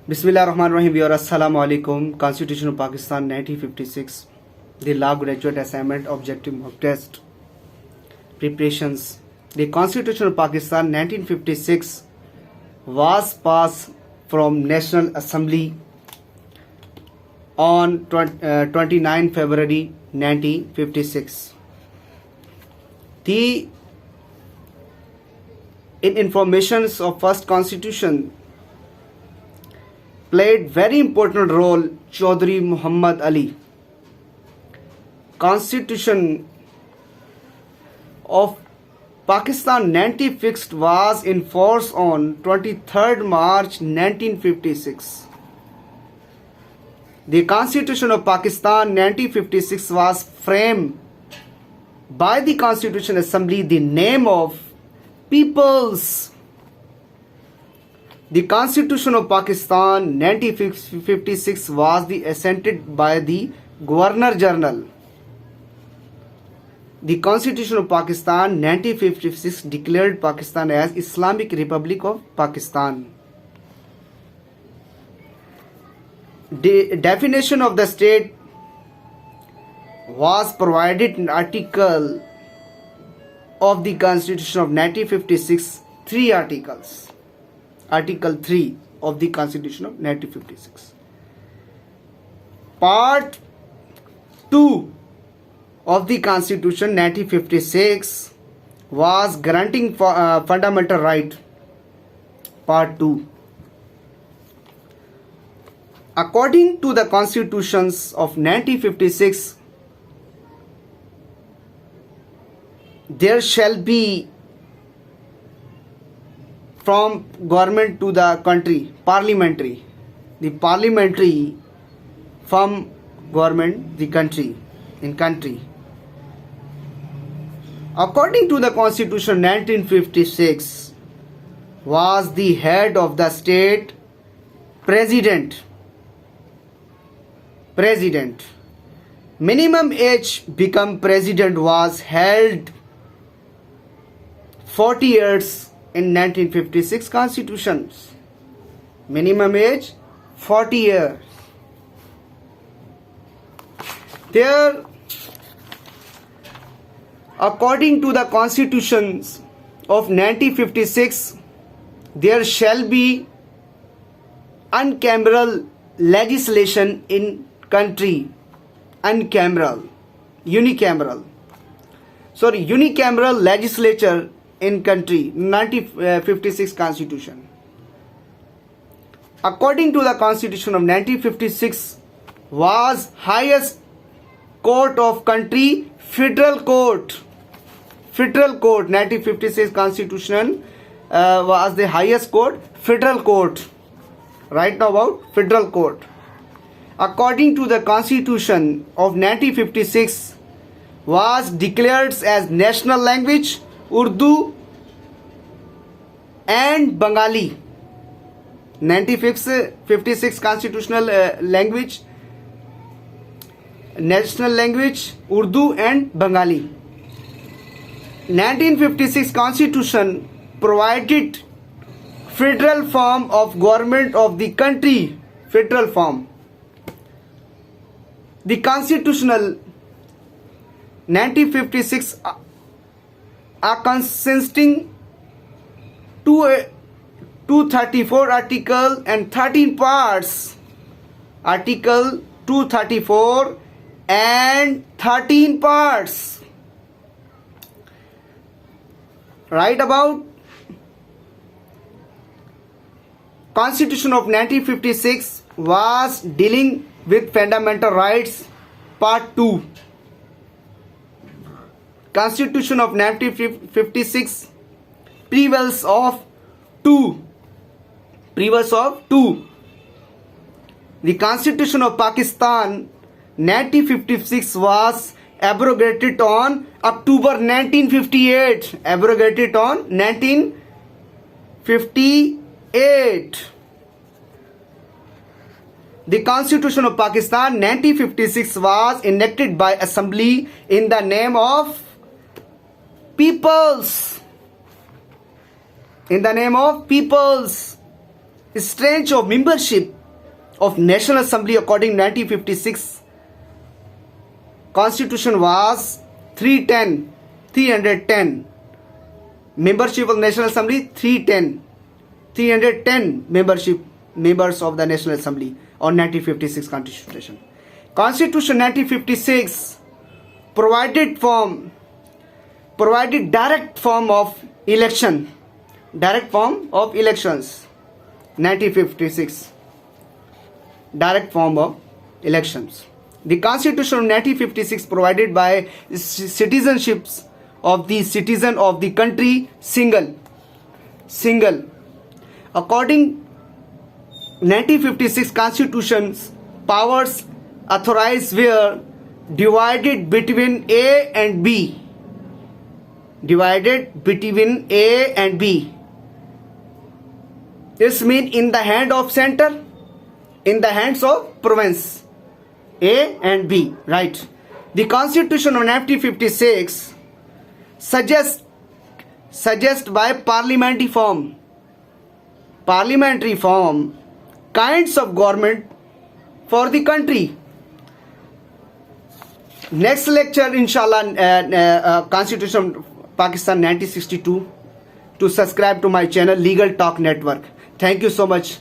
Bismillahirrahmanirrahim. Assalamu alaikum. Constitution of Pakistan 1956. The Law Graduate Assignment Objective Mock Test. Preparations. The Constitution of Pakistan 1956 was passed from National Assembly on 29 February 1956. The in informations of first constitution played very important role Chaudhry Muhammad Ali. Constitution of Pakistan 1956 was in force on 23rd March 1956. The Constitution of Pakistan 1956 was framed by the Constitution Assembly the name of People's. The Constitution of Pakistan 1956 was assented by the Governor General. The Constitution of Pakistan 1956 declared Pakistan as Islamic Republic of Pakistan. The definition of the state was provided in Article of the Constitution of 1956, 3 articles. Article 3 of the Constitution of 1956. Part 2 of the Constitution 1956 was granting fundamental right. Part 2. According to the constitutions of 1956, there shall be from government to the country, parliamentary. The parliamentary from government, the country, in country. According to the Constitution 1956, was the head of the state president. Minimum age become president was held 40 years in 1956 constitutions. Minimum age 40 years. There, according to the constitutions of 1956, there shall be uncameral legislation in country. Unicameral legislature in country. 1956 constitution. According to the constitution of 1956, was highest court of country federal court. 1956 constitution was the highest court, federal court. Right now about federal court. According to the constitution of 1956, was declared as national language Urdu and Bengali. 1956 constitutional language, national language Urdu and Bengali. 1956 constitution provided federal form of government of the country. Federal form. The constitutional 1956 are consisting 234 article and 13 parts. Article 234 and 13 parts. Right about Constitution of 1956 was dealing with fundamental rights. Part 2. Constitution of 1956 prevails of 2. The Constitution of Pakistan 1956 was abrogated on October 1958. Abrogated on 1958. The Constitution of Pakistan 1956 was enacted by Assembly in the name of People's. strength of membership of National Assembly according 1956 Constitution was 310. Membership of National Assembly 310 members of the National Assembly on 1956 Constitution. Constitution 1956 provided direct form of elections. 1956 direct form of elections. The Constitution of 1956 provided by citizenships of the citizen of the country single. According 1956 Constitution's powers authorized were divided between A and B. This means in the hand of center, in the hands of province. A and B, right? The Constitution of 1956 suggests by parliamentary form kinds of government for the country. Next lecture, inshallah, Constitution of Pakistan 1962. To subscribe to my channel Legal Talk Network. Thank you so much.